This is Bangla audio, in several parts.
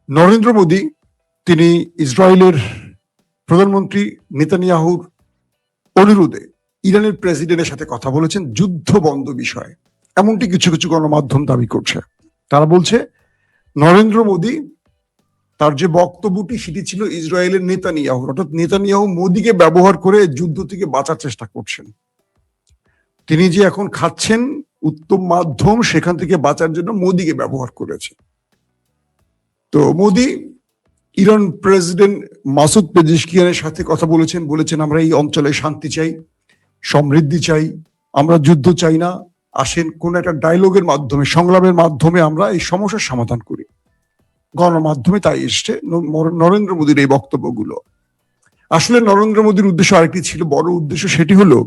নরেন্দ্র মোদী তিনি ইসরায়েলের প্রধানমন্ত্রী নেতানিয়াহুর অনুরোধে ইরানের প্রেসিডেন্টের সাথে কথা বলেছেন যুদ্ধ বন্ধ বিষয়ে, এমনটি কিছু কিছু গণমাধ্যম দাবি করছে। তারা বলছে নরেন্দ্র মোদী তার যে বক্তব্যটি সেটি ছিল ইসরায়েলের নেতানিয়াহুর, অর্থাৎ নেতানিয়াহু মোদীকে ব্যবহার করে যুদ্ধ থেকে বাঁচার চেষ্টা করছেন। তিনি যে এখন খাচ্ছেন উত্তম মাধ্যম, সেখান থেকে বাঁচার জন্য মোদীকে ব্যবহার করেছে। তো মোদী ইরান প্রেসিডেন্ট মাসুদ পেজিশকিয়ানের সাথে কথা বলেছেন আমরা এই অঞ্চলে শান্তি চাই, সমৃদ্ধি চাই, আমরা যুদ্ধ চাই না, আসেন কোন একটা ডায়লগের মাধ্যমে, সংলাপের মাধ্যমে আমরা এই সমস্যার সমাধান করি। গণমাধ্যমে তাই এসছে নরেন্দ্র মোদীর এই বক্তব্যগুলো। আসলে নরেন্দ্র মোদীর উদ্দেশ্য আরেকটি ছিল, বড় উদ্দেশ্য, সেটি হলো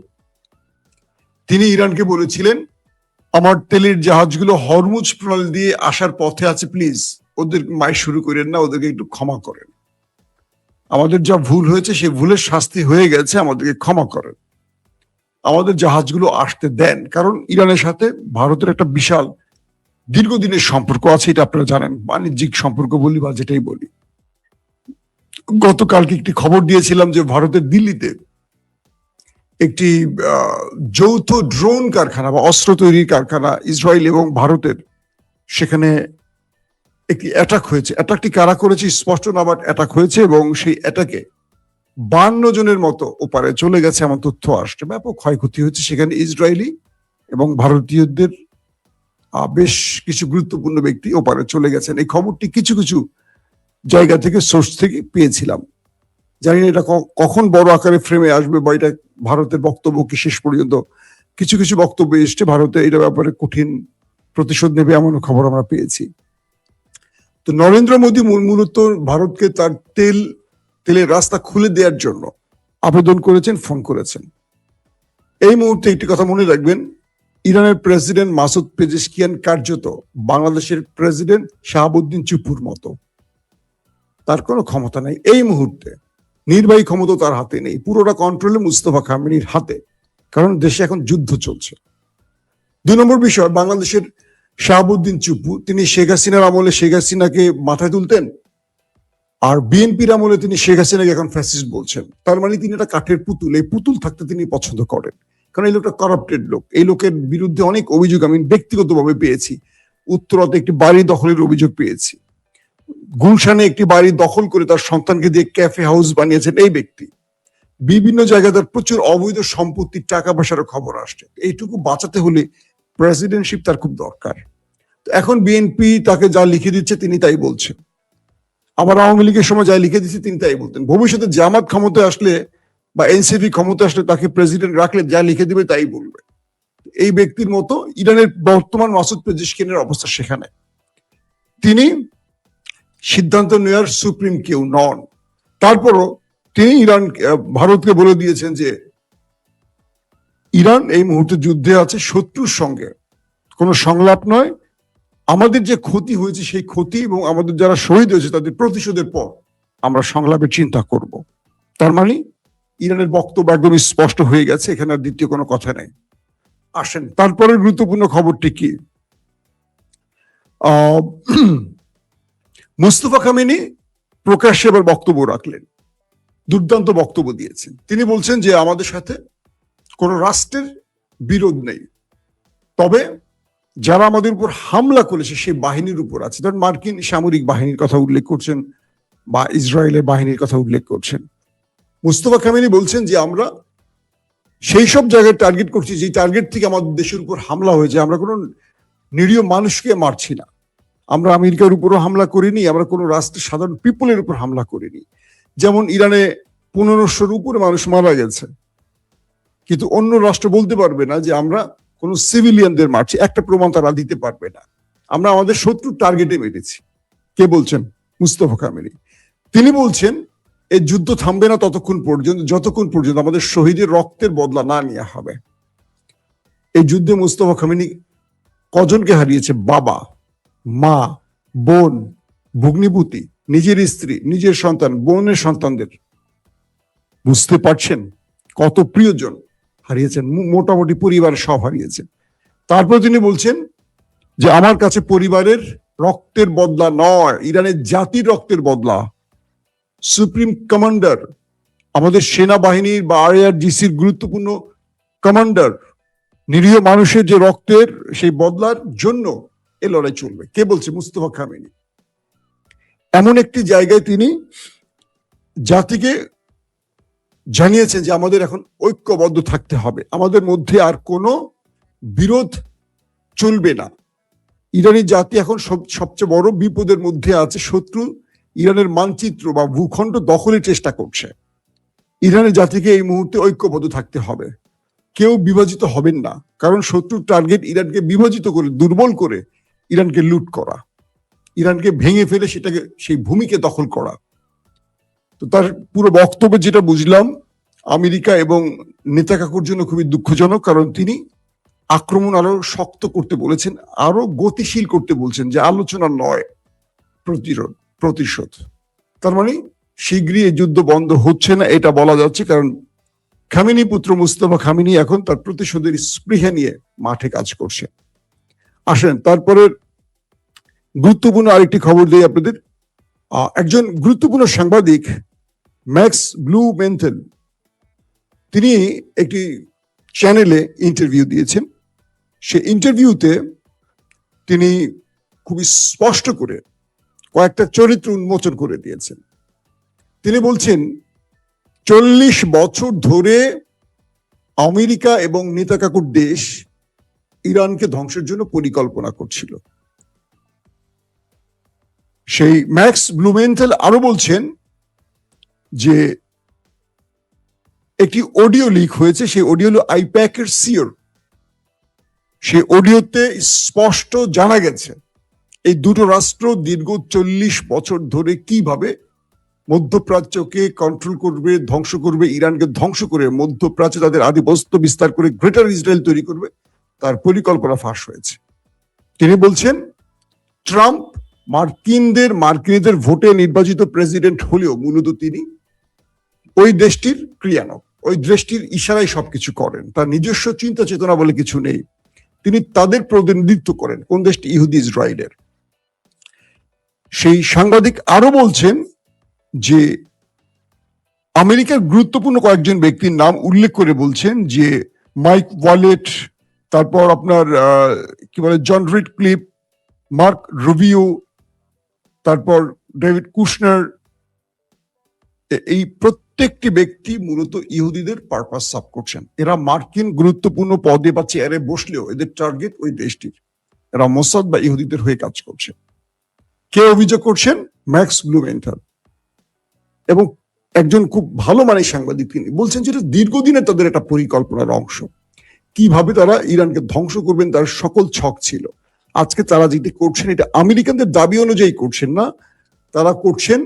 তিনি ইরানকে বলেছিলেন আমার তেলের জাহাজগুলো হরমুজ প্রণালী দিয়ে আসার পথে আছে, প্লিজ ওদের মাই শুরু করেন না, ওদেরকে একটু ক্ষমা করেন, আমাদের যা ভুল হয়েছে সেই ভুলের শাস্তি হয়ে গেছে, আমাদেরকে ক্ষমা করেন, আমাদের জাহাজগুলো আসতে দেন। কারণ ইরানের সাথে ভারতের একটা বিশাল দীর্ঘদিনের সম্পর্ক আছে, এটা আপনারা জানেন, বাণিজ্যিক সম্পর্ক বলি বা যেটাই বলি। গতকালকে একটি খবর দিয়েছিলাম যে ভারতের দিল্লিতে একটি যৌথ ড্রোন কারখানা বা অস্ত্র তৈরির কারখানা ইসরায়েল এবং ভারতের, সেখানে একটি অ্যাটাক হয়েছে। অ্যাটাকটি কারা করেছে স্পষ্ট না, বাট অ্যাটাক হয়েছে এবং সেই অ্যাটাকে 52 জনের মতো ওপারে চলে গেছে এমন তথ্য আসছে। ব্যাপক ক্ষয়ক্ষতি হয়েছে সেখানে। ইসরায়েলি এবং ভারতীয়দের বেশ কিছু গুরুত্বপূর্ণ ব্যক্তি ওপারে চলে গেছেন। এই খবরটি কিছু কিছু জায়গা থেকে, সোর্স থেকে পেয়েছিলাম। জানি না এটা কখন বড় আকারে ফ্রেমে আসবে বা এটা ভারতের বক্তব্য কি শেষ পর্যন্ত। কিছু কিছু বক্তব্য এসছে ভারতে এটা ব্যাপারে কঠিন প্রতিশোধ নেবে এমন খবর আমরা পেয়েছি। তো নরেন্দ্র মোদী মূলত ভারতকে তার তেলের রাস্তা খুলে দেওয়ার জন্য আবেদন করেছেন, ফোন করেছেন। এই মুহূর্তে একটি কথা মনে রাখবেন, ইরানের প্রেসিডেন্ট মাসুদ পেজিশকিয়ান কার্যত বাংলাদেশের প্রেসিডেন্ট শাহাবুদ্দিন চুপুর মতো, তার কোনো ক্ষমতা নেই এই মুহূর্তে, নির্বাহী ক্ষমতা তার হাতে নেই, পুরোটা কন্ট্রোলে মুস্তফা খামেনির হাতে, কারণ দেশে এখন যুদ্ধ চলছে। 2 নম্বর বিষয়, বাংলাদেশের শাহাবুদ্দিন চুপু, তিনি শেখ হাসিনার আমলে শেখ হাসিনাকে মাথায় তুলতেন, আর বিএনপির আমলে তিনি শেখ হাসিনাকে এখন ফ্যাসিস্ট বলছেন। তার মানে তিনি একটা কাঠের পুতুল, এই পুতুল থাকতে তিনি পছন্দ করেন, কারণ এই লোকটা করাপ্টেড লোক। এই লোকের বিরুদ্ধে অনেক অভিযোগ আমি ব্যক্তিগতভাবে পেয়েছি। উত্তরাতে একটি বাড়ি দখলের অভিযোগ পেয়েছি, গুলশানে একটি বাড়ি দখল করে তার সন্তানকে দিয়ে ক্যাফে হাউস বানিয়েছেন এই ব্যক্তি। বিভিন্ন জায়গায় তার প্রচুর অবৈধ সম্পত্তির টাকা পয়সার খবর আসছে। এইটুকু বাঁচাতে হলে প্রেসিডেন্টশিপ তার খুব দরকার। এখন বিএনপি তাকে যা লিখে দিচ্ছে তিনি তাই বলছেন, আবার আওয়ামী লীগের সময় যা লিখে দিচ্ছে তিনি তাই বলতেন। ভবিষ্যতে জামাত ক্ষমতায় আসলে বা এনসিপি ক্ষমতায় আসলে তাকে প্রেসিডেন্ট রাখলে যা লিখে দিবে তাই বলবে। এই ব্যক্তির মতো ইরানের বর্তমান মাসুদ পেজিশকিয়ানের অবস্থা সেখানে। তিনি সিদ্ধান্ত নেওয়ার সুপ্রিম কেউ নন, তারপরও তিনি ভারতকে বলে দিয়েছেন যে ইরান এই মুহূর্তে যুদ্ধে আছে শত্রুর সঙ্গে, কোনো সংলাপ নয়, আমাদের যে ক্ষতি হয়েছে সেই ক্ষতি এবং আমাদের যারা শহীদ হয়েছে তাদের প্রতিশোধের পর আমরা সংলাপের চিন্তা করব। তার মানে ইরানের বক্তব্য একদম স্পষ্ট হয়ে গেছে, এখানে আর দ্বিতীয় কোনো কথা নেই। আসেন তারপরে গুরুত্বপূর্ণ খবরটি কি, মুস্তফা খামেনি প্রকাশ্যে এবার বক্তব্য রাখলেন, দুর্দান্ত বক্তব্য দিয়েছেন। তিনি বলছেন যে আমাদের সাথে কোন রাষ্ট্রের বিরোধ নেই, তবে যারা আমাদের উপর হামলা করেছে সেই বাহিনীর উপর আছে। ধরেন মার্কিন সামরিক বাহিনীর কথা উল্লেখ করছেন বা ইসরায়েলের বাহিনীর কথা উল্লেখ করছেন। মুস্তফা খামেনি বলছেন যে আমরা সেই সব জায়গায় টার্গেট করছি যে টার্গেট থেকে আমাদের দেশের উপর হামলা হয়েছে। আমরা কোনো নিরীহ মানুষকে মারছি না, আমরা আমেরিকার উপরও হামলা করিনি, আমরা কোনো রাষ্ট্রের সাধারণ পিপলের উপর হামলা করিনি। যেমন ইরানে 1500-র উপরে মানুষ মারা গেছে, কিন্তু অন্য রাষ্ট্র বলতে পারবে না যে আমরা কোন সিভিলিয়ানদের মারছি, একটা প্রমাণ তারা দিতে পারবে না। আমরা আমাদের শত্রুর টার্গেটে মেরেছি। কে বলছেন? মুস্তফা খামেনি। তিনি বলছেন এই যুদ্ধ থামবে না যতক্ষণ পর্যন্ত আমাদের শহীদের রক্তের বদলা না নেওয়া হবে। এই যুদ্ধে মুস্তফা খামেনি কজনকে হারিয়েছে? বাবা, মা, বোন, ভগ্নিপতি, নিজের স্ত্রী, নিজের সন্তান, বোনের সন্তানদের। বুঝতে পারছেন কত প্রিয়জন হারিয়েছেন, মোটামুটি পরিবার সব হারিয়েছেন। তারপর তিনি বলছেন যে আমার কাছে পরিবারের রক্তের বদলা নয়, ইরানের জাতির রক্তের বদলা। সুপ্রিম কমান্ডার, আমাদের সেনাবাহিনীর বা IRGC-র গুরুত্বপূর্ণ কমান্ডার, নিরীহ মানুষের যে রক্তের সেই বদলার জন্য এ লড়াই চলবে। কে বলছে? মুস্তফা খামেনি। এমন একটি জায়গায় তিনি জাতিকে জানিয়েছেন যে আমাদের এখন ঐক্যবদ্ধ থাকতে হবে, আমাদের মধ্যে আর কোনো বিরোধ চলবে না। ইরানি জাতি এখন সবচেয়ে বড় বিপদের মধ্যে আছে। শত্রু ইরানের মানচিত্র বা ভূখণ্ড দখলের চেষ্টা করছে। ইরানের জাতিকে এই মুহূর্তে ঐক্যবদ্ধ থাকতে হবে, কেউ বিভাজিত হবেন না, কারণ শত্রুর টার্গেট ইরানকে বিভাজিত করে, দুর্বল করে ইরানকে লুট করা, ইরানকে ভেঙে ফেলে সেটাকে, সেই ভূমিকে দখল করা। তো তার পুরো বক্তব্যে যেটা বুঝলাম, আমেরিকা এবং নেতাকাকুর জন্য খুবই দুঃখজনক, কারণ তিনি আক্রমণ আরো শক্ত করতে বলেছেন, আরো গতিশীল করতে বলছেন, যে আলোচনা নয়, প্রতিশোধ। তার মানে শীঘ্রই এই যুদ্ধ বন্ধ হচ্ছে না এটা বলা যাচ্ছে, কারণ খামেনি পুত্র মুস্তফা খামেনি এখন তার প্রতিশোধের স্পৃহা নিয়ে মাঠে কাজ করছে। আসেন তারপরে গুরুত্বপূর্ণ আরেকটি খবর দিই আপনাদের। একজন গুরুত্বপূর্ণ সাংবাদিক ম্যাক্স ব্লুমেন্থেল, তিনি একটি চ্যানেলে ইন্টারভিউ দিয়েছেন। সে ইন্টারভিউতে তিনি খুবই স্পষ্ট করে কয়েকটা চরিত্র উন্মোচন করে দিয়েছেন। তিনি বলছেন 40 বছর ধরে আমেরিকা এবং নেতাকাকুর দেশ ইরানকে ধ্বংসের জন্য পরিকল্পনা করছিল। সেই ম্যাক্স ব্লুমেন্থেল আরো বলছেন যে একটি অডিও লিক হয়েছে, সেই অডিও হলো আইপ্যাকের সিওর। সেই অডিওতে স্পষ্ট জানা গেছে এই দুটো রাষ্ট্র দীর্ঘ 40 বছর ধরে কিভাবে মধ্যপ্রাচ্যকে কন্ট্রোল করবে, ধ্বংস করবে, ইরানকে ধ্বংস করে মধ্যপ্রাচ্যে তাদের আধিপত্য বিস্তার করে গ্রেটার ইসরায়েল তৈরি করবে, তার পরিকল্পনা ফাঁস হয়েছে। তিনি বলছেন ট্রাম্প মার্কিনীদের ভোটে নির্বাচিত প্রেসিডেন্ট হলেও মূলত তিনি ওই দেশটির ক্রিয়ানক, ওই দেশটির ইশারায় সবকিছু করেন, তার নিজস্ব চিন্তা চেতনা বলে কিছু নেই। তিনি তাদের প্রতিনিধিত্ব করেন। কোন দেশটি? ইহুদি ইসরায়েলের। সেই সাংবাদিক আরো বলছেন যে আমেরিকার গুরুত্বপূর্ণ কয়েকজন ব্যক্তির নাম উল্লেখ করে বলছেন যে মাইক ওয়ালেট, তারপর আপনার কি বলে জন রিডক্লিফ, মার্ক রুবিও, তারপর ডেভিড কুশনার, এই প্রত্যেকটি ব্যক্তি মূলত ইহুদিদের পারপাস সার্ভ করছেন। এরা মার্কিন গুরুত্বপূর্ণ পদে বা চেয়ারে বসলেও এদের টার্গেট ওই দেশটির। এরা মোসাদ বা ইহুদিদের হয়ে কাজ করছে। কে অভিযোগ করছেন? ম্যাক্স ব্লুমেন্থেল। এবং একজন খুব ভালো মানের সাংবাদিক, তিনি বলছেন যে দীর্ঘদিনের তাদের একটা পরিকল্পনার অংশ, কিভাবে তারা ইরানকে ধ্বংস করবেন তার সকল ছক ছিল। আজকে তারা যেটি করছেন এটা আমেরিকানদের দাবি অনুযায়ী করছেন না, তারা করছেন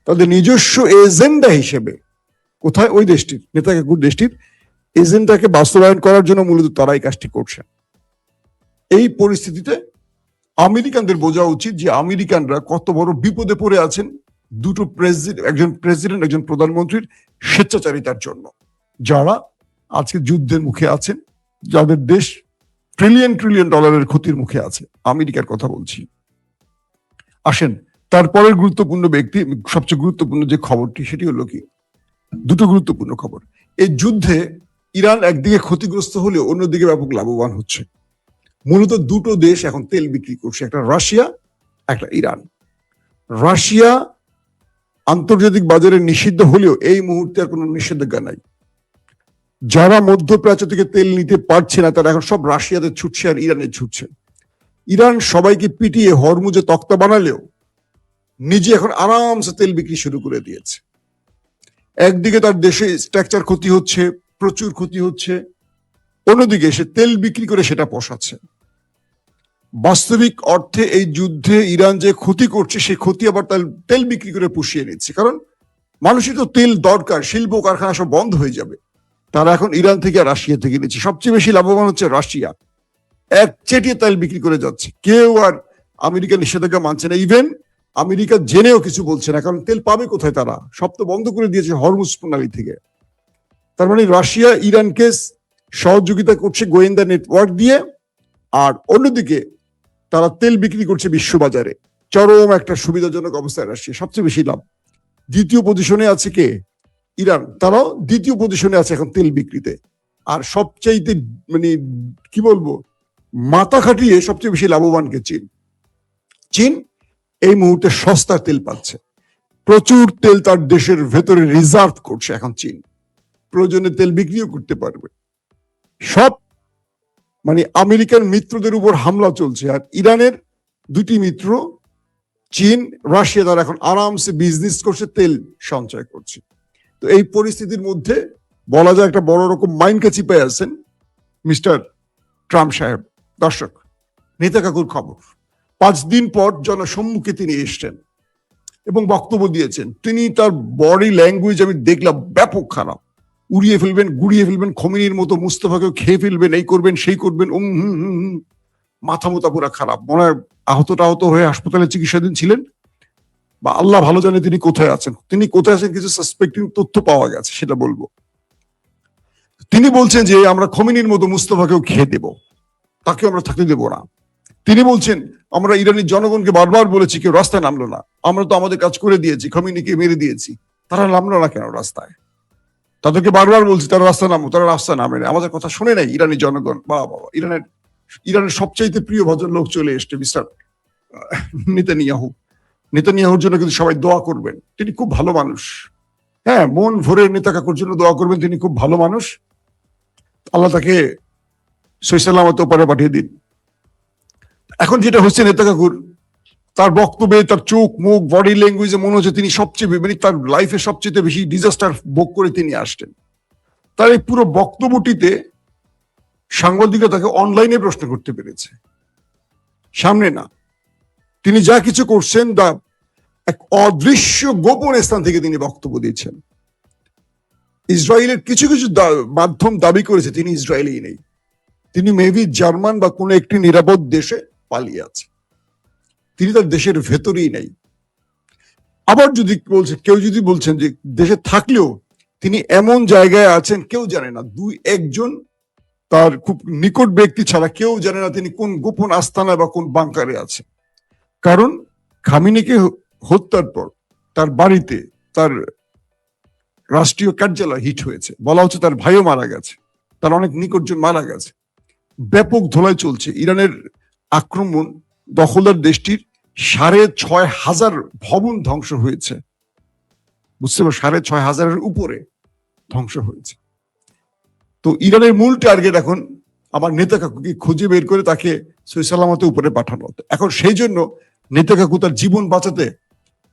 তাদের নিজস্ব এজেন্ডা হিসেবে। কোথায়? ওই দেশটির, নেতাকাকুর দেশটির এজেন্ডাকে বাস্তবায়ন করার জন্য মূলত তারা এই কাজটি করছেন। এই পরিস্থিতিতে আমেরিকানদের বোঝা উচিত যে আমেরিকানরা কত বড় বিপদে পড়ে আছেন দুটো একজন প্রেসিডেন্ট, একজন প্রধানমন্ত্রীর স্বেচ্ছাচারিতার জন্য, যারা আজকে যুদ্ধের মুখে আছেন, যাদের দেশ ট্রিলিয়ন ট্রিলিয়ন ডলারের ক্ষতির মুখে আছে। আমেরিকার কথা বলছি। আসেন তারপরের গুরুত্বপূর্ণ ব্যক্তি, সবচেয়ে গুরুত্বপূর্ণ যে খবরটি, সেটি হলো কি, দুটো গুরুত্বপূর্ণ খবর। এই যুদ্ধে ইরান একদিকে ক্ষতিগ্রস্ত হলেও অন্যদিকে ব্যাপক লাভবান হচ্ছে। মূলত দুটো দেশ এখন তেল বিক্রি করছে, একটা রাশিয়া, একটা ইরান। রাশিয়া আন্তর্জাতিক বাজারে নিষিদ্ধ হলেও এই মুহূর্তে আর কোনো নিষেধাজ্ঞা নাই। যারা মধ্যপ্রাচ্য থেকে তেল নিতে পারছে না তারা এখন সব রাশিয়াতে ছুটছে আর ইরানে ছুটছে। ইরান সবাইকে পিটিয়ে হরমুজে তক্তা বানালেও নিজে এখন আরামসে তেল বিক্রি শুরু করে দিয়েছে। একদিকে তার দেশে স্ট্রাকচার ক্ষতি হচ্ছে, প্রচুর ক্ষতি হচ্ছে, অন্যদিকে সে তেল বিক্রি করে সেটা পোষাচ্ছে। বাস্তবিক অর্থে এই যুদ্ধে ইরান যে ক্ষতি করছে সেই ক্ষতি আবার তার তেল বিক্রি করে পুষিয়ে নিচ্ছে, কারণ মানুষের তো তেল দরকার, শিল্প কারখানা সব বন্ধ হয়ে যাবে। তারা এখন ইরান থেকে আর রাশিয়া থেকে নিচ্ছে। সবচেয়ে বেশি লাভবান হচ্ছে রাশিয়া, এক চেটিয়ে তেল বিক্রি করে যাচ্ছে। কেউ আর আমেরিকা নিষেধাজ্ঞা মানছে না, ইভেন আমেরিকা জেনেও কিছু বলছে না, কারণ তেল পাবে কোথায়? তারা সব তো বন্ধ করে দিয়েছে হরমুজ প্রণালী থেকে। তার মানে রাশিয়া ইরানকে সহযোগিতা করছে গোয়েন্দা নেটওয়ার্ক দিয়ে, আর অন্যদিকে তারা তেল বিক্রি করছে বিশ্ববাজারে, চরম একটা সুবিধাজনক অবস্থায় আসছে, সবচেয়ে বেশি লাভ। দ্বিতীয় পজিশনে আছে কে? ইরান, তারাও দ্বিতীয় পজিশনে আছে এখন তেল বিক্রিতে। আর সবচাইতে মানে কি বলবো, মাথা খাটিয়ে সবচেয়ে বেশি লাভবান কে? চীন। চীন এই মুহূর্তে সস্তা তেল পাচ্ছে, প্রচুর তেল তার দেশের ভেতরে রিজার্ভ করছে এখন চীন, প্রয়োজনে তেল বিক্রিও করতে পারবে। সব মানে আমেরিকান মিত্রদের উপর হামলা চলছে, আর ইরানের দুটি মিত্র চীন, রাশিয়া, তারা এখন আরামসে বিজনেস করছে, তেল সঞ্চয় করছে। তো এই পরিস্থিতির মধ্যে বলা যায় একটা বড় রকম মাইন্ড চিপে আছেন মিস্টার ট্রাম্প সাহেব। দর্শক, নেতা কাকুর খবর, 5 দিন পর জনসম্মুখে তিনি এসছেন এবং বক্তব্য দিয়েছেন। তিনি তার বডি ল্যাঙ্গুয়েজ আমি দেখলাম ব্যাপক খারাপ, উড়িয়ে ফেলবেন, গুড়িয়ে ফেলবেন, খমিনির মতো মুস্তফাকেও খেয়ে ফেলবেন, এই করবেন সেই করবেন, মাথা মোতা পুরা খারাপ। মনে হয় আহত হয়ে হাসপাতালে চিকিৎসাধীন ছিলেন, বা আল্লাহ ভালো জানে তিনি কোথায় আছেন। তিনি কোথায় আছেন কিছু সাসপেক্টিং তথ্য পাওয়া গেছে, সেটা বলবো। তিনি বলছেন যে আমরা খমিনির মতো মুস্তফাকেও খেয়ে দেব, তাকে আমরা থাকতে দেব না। তিনি বলছেন আমরা ইরানের জনগণকে বারবার বলেছি, কেউ রাস্তায় নামলো না, আমরা তো আমাদের কাজ করে দিয়েছি, খমিনিকে মেরে দিয়েছি, তারা নামলো না কেন রাস্তায়? তাদেরকে বারবার বলছি তারা রাস্তায় নামো, তারা রাস্তায় নামে না, আমাদের কথা শুনে নাই ইরানি জনগণ। বাবা, ইরানের সবচাইতে প্রিয় ভদ্রলোক চলে এসছে, মিস্টার নেতানিয়াহু। নেতানিয়াহুর জন্য কিন্তু সবাই দোয়া করবেন, তিনি খুব ভালো মানুষ। হ্যাঁ, মন ভরে নেতা কাকুর জন্য দোয়া করবেন, তিনি খুব ভালো মানুষ। আল্লাহ তাকে সহি সালামত ওপারে পাঠিয়ে দিন। এখন যেটা হচ্ছে, নেতা কাকুর তার বক্তব্যে, তার চোখ, মুখ, বডি ল্যাঙ্গুয়েজে মনে হচ্ছে তিনি সবচেয়ে মানে তার লাইফে সবচেয়ে বেশি ডিজাস্টার ভোগ করে তিনি আসছেন। তার এই পুরো বক্তব্যটিতে সাংবাদিকরা তাকে অনলাইনে প্রশ্ন করতে পেরেছে, সামনে না। তিনি যা কিছু করছেন তা এক অদৃশ্য গোপন স্থান থেকে তিনি বক্তব্য দিয়েছেন। ইসরায়েলের কিছু কিছু মাধ্যম দাবি করেছে তিনি ইসরায়েলেই নেই, তিনি মেবি জার্মান বা কোনো একটি নিরাপদ দেশে পালিয়ে আছে, তিনি তার দেশের ভেতরেই নেই। আবার যদি কেউ যদি বলছেন যে দেশে থাকলেও তিনি এমন জায়গায় আছেন কেউ জানে না, 2-1 তার খুব নিকট ব্যক্তি ছাড়া কেউ জানে না তিনি কোন গোপন আস্তানায় বা কোন বাংকারে আছে। কারণ খামিনিকে হত্যার পর তার বাড়িতে তার রাষ্ট্রীয় কার্যালয় হিট হয়েছে, বলা হচ্ছে তার ভাইও মারা গেছে, তার অনেক নিকটজন মারা গেছে। ব্যাপক ধোলাই চলছে। ইরানের আক্রমণ দখলদার দেশটির 6,500 ভবন ধ্বংস হয়েছে, বুঝতে পারো, 6,500-এর উপরে ধ্বংস হয়েছে। তো ইরানের মূল টার্গেট এখন আমার নেতা কাকুকে খুঁজে বের করে তাকে সহি সালামতে উপরে পাঠানো। এখন সেই জন্য নেতা কাকু তার জীবন বাঁচাতে,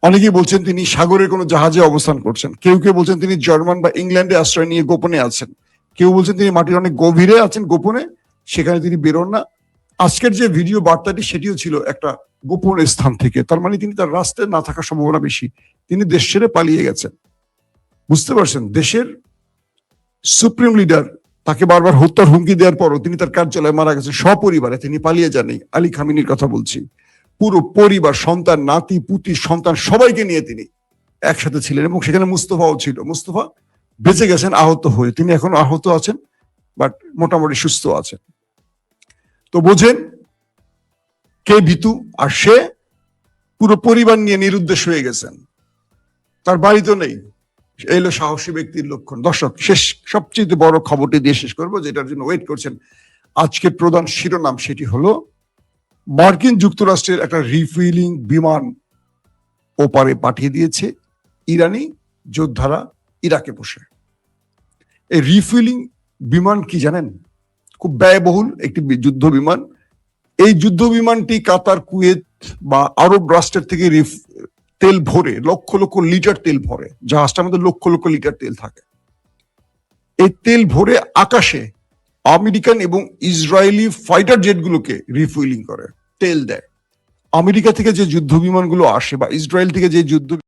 অনেকেই বলছেন তিনি সাগরের কোনো জাহাজে অবস্থান করছেন, কেউ কেউ বলছেন তিনি জার্মান বা ইংল্যান্ডে আশ্রয় নিয়ে গোপনে আছেন, কেউ বলছেন তিনি মাটির অনেক গভীরে আছেন গোপনে, সেখানে তিনি বেরোন না। আজকের যে ভিডিও বার্তাটি সেটিও ছিল একটা গোপন স্থান থেকে, তার মানে তিনি তার রাস্তায় না থাকার সম্ভাবনা বেশি, তিনি দেশ ছেড়ে পালিয়ে গেছেন। বুঝতে পারছেন, দেশের সুপ্রিম লিডার তাকে বারবার হত্যার হুমকি দেওয়ার পরও তিনি তার কার্যালয়ে মারা গেছেন সপরিবারে, তিনি পালিয়ে যাননি। আলী খামিনির কথা বলছি, পুরো পরিবার, সন্তান, নাতি পুতি, সন্তান সবাইকে নিয়ে তিনি একসাথে ছিলেন, এবং সেখানে মুস্তফাও ছিল। মুস্তফা বেঁচে গেছেন আহত হয়ে, তিনি এখন আহত আছেন বাট মোটামুটি সুস্থ আছেন। তো বোঝেন কে ভীতু, আর সে পুরো পরিবার নিয়ে নিরুদ্দেশ হয়ে গেছেন, তার বাড়ি তো নেই। এই হলো সাহসী ব্যক্তির লক্ষণ। দর্শক, সবচেয়ে বড় খবরটি দিয়ে শেষ করবো, যেটার জন্য ওয়েট করছেন। আজকের প্রধান শিরোনাম সেটি হলো মার্কিন যুক্তরাষ্ট্রের একটা রিফুয়েলিং বিমান ওপারে পাঠিয়ে দিয়েছে ইরানি যোদ্ধারা ইরাকে বসে। এই রিফুয়েলিং বিমান কি জানেন? খুব ব্যয়বহুল একটি যুদ্ধ বিমান। এই যুদ্ধ বিমানটি কাতার, কুয়েত বা আরব রাষ্ট্রের থেকে তেল ভরে, লক্ষ লক্ষ লিটার তেল ভরে, জাহাজটার মধ্যে লক্ষ লক্ষ লিটার তেল থাকে। এই তেল ভরে আকাশে আমেরিকান এবং ইসরায়েলি ফাইটার জেটগুলোকে রিফুয়েলিং করে, তেল দেয়। আমেরিকা থেকে যে যুদ্ধ বিমানগুলো আসে বা ইসরায়েল থেকে যে যুদ্ধ